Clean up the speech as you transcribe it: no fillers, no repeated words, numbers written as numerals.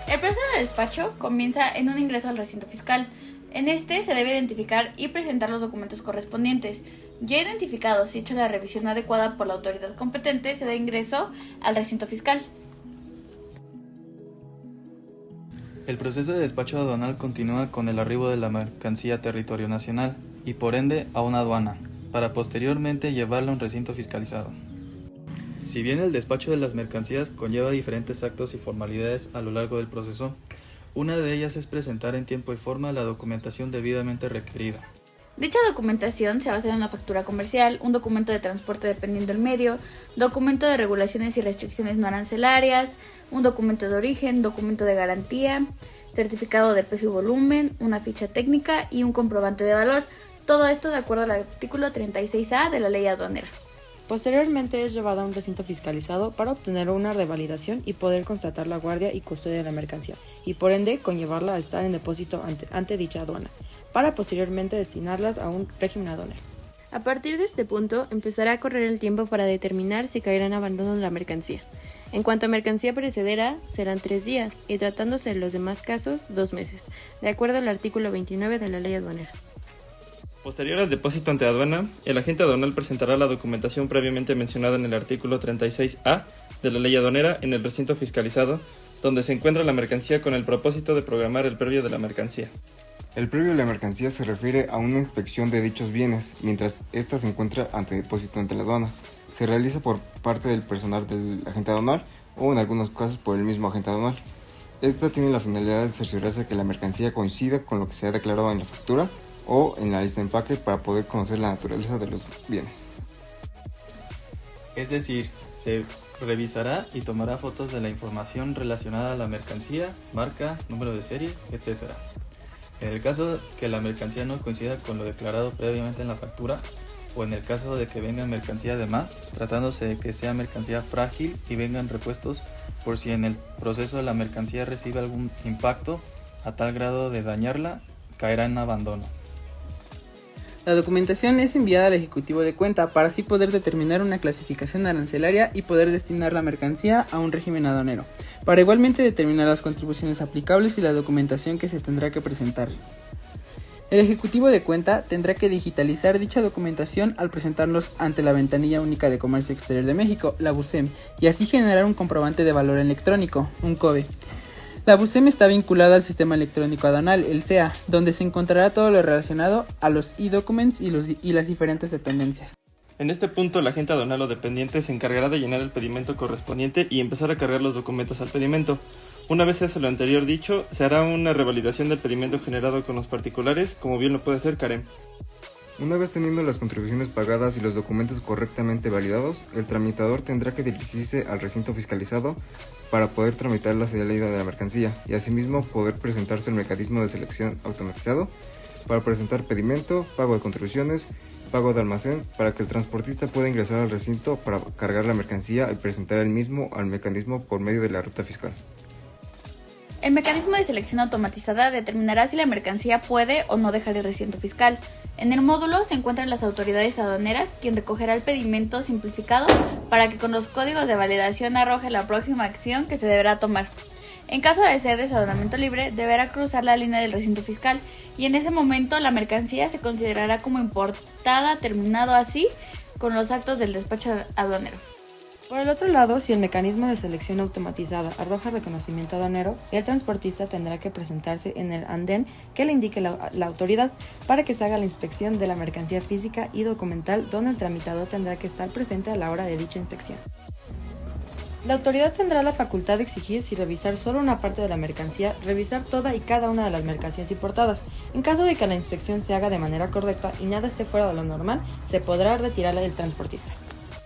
El proceso de despacho comienza en un ingreso al recinto fiscal. En este se debe identificar y presentar los documentos correspondientes. Ya identificados y hecha la revisión adecuada por la autoridad competente, se da ingreso al recinto fiscal. El proceso de despacho aduanal continúa con el arribo de la mercancía a territorio nacional y por ende a una aduana, para posteriormente llevarla a un recinto fiscalizado. Si bien el despacho de las mercancías conlleva diferentes actos y formalidades a lo largo del proceso, una de ellas es presentar en tiempo y forma la documentación debidamente requerida. Dicha documentación se basa en una factura comercial, un documento de transporte dependiendo del medio, documento de regulaciones y restricciones no arancelarias, un documento de origen, documento de garantía, certificado de peso y volumen, una ficha técnica y un comprobante de valor. Todo esto de acuerdo al artículo 36A de la Ley Aduanera. Posteriormente es llevado a un recinto fiscalizado para obtener una revalidación y poder constatar la guardia y custodia de la mercancía, y por ende conllevarla a estar en depósito ante dicha aduana, para posteriormente destinarlas a un régimen aduanero. A partir de este punto, empezará a correr el tiempo para determinar si caerá en abandono la mercancía. En cuanto a mercancía perecedera, serán 3 días, y tratándose de los demás casos, 2 meses, de acuerdo al artículo 29 de la Ley Aduanera. Posterior al depósito ante aduana, el agente aduanal presentará la documentación previamente mencionada en el artículo 36A de la Ley Aduanera en el recinto fiscalizado, donde se encuentra la mercancía con el propósito de programar el previo de la mercancía. El previo de la mercancía se refiere a una inspección de dichos bienes, mientras ésta se encuentra ante depósito ante la aduana. Se realiza por parte del personal del agente aduanal o en algunos casos por el mismo agente aduanal. Esta tiene la finalidad de cerciorarse que la mercancía coincida con lo que se ha declarado en la factura o en la lista de empaque para poder conocer la naturaleza de los bienes. Es decir, se revisará y tomará fotos de la información relacionada a la mercancía, marca, número de serie, etc. En el caso que la mercancía no coincida con lo declarado previamente en la factura, o en el caso de que venga mercancía de más, tratándose de que sea mercancía frágil y vengan repuestos por si en el proceso de la mercancía recibe algún impacto a tal grado de dañarla, caerá en abandono. La documentación es enviada al ejecutivo de cuenta para así poder determinar una clasificación arancelaria y poder destinar la mercancía a un régimen aduanero, para igualmente determinar las contribuciones aplicables y la documentación que se tendrá que presentar. El ejecutivo de cuenta tendrá que digitalizar dicha documentación al presentarlos ante la Ventanilla Única de Comercio Exterior de México, la VUCEM, y así generar un comprobante de valor electrónico, un COBE. La VUCEM está vinculada al Sistema Electrónico Aduanal, el SEA, donde se encontrará todo lo relacionado a los e-documents y las diferentes dependencias. En este punto, el agente aduanal o dependiente se encargará de llenar el pedimento correspondiente y empezar a cargar los documentos al pedimento. Una vez hecho lo anterior dicho, se hará una revalidación del pedimento generado con los particulares, como bien lo puede hacer Karen. Una vez teniendo las contribuciones pagadas y los documentos correctamente validados, el tramitador tendrá que dirigirse al recinto fiscalizado para poder tramitar la salida de la mercancía y asimismo poder presentarse el mecanismo de selección automatizado para presentar pedimento, pago de contribuciones, pago de almacén, para que el transportista pueda ingresar al recinto para cargar la mercancía y presentar el mismo al mecanismo por medio de la ruta fiscal. El mecanismo de selección automatizada determinará si la mercancía puede o no dejar el recinto fiscal. En el módulo se encuentran las autoridades aduaneras, quien recogerá el pedimento simplificado para que con los códigos de validación arroje la próxima acción que se deberá tomar. En caso de ser desaduanamiento libre, deberá cruzar la línea del recinto fiscal y en ese momento la mercancía se considerará como importada, terminado así con los actos del despacho aduanero. Por el otro lado, si el mecanismo de selección automatizada arroja reconocimiento aduanero, el transportista tendrá que presentarse en el andén que le indique la autoridad para que se haga la inspección de la mercancía física y documental, donde el tramitador tendrá que estar presente a la hora de dicha inspección. La autoridad tendrá la facultad de exigir si revisar solo una parte de la mercancía, revisar toda y cada una de las mercancías importadas. En caso de que la inspección se haga de manera correcta y nada esté fuera de lo normal, se podrá retirar del transportista.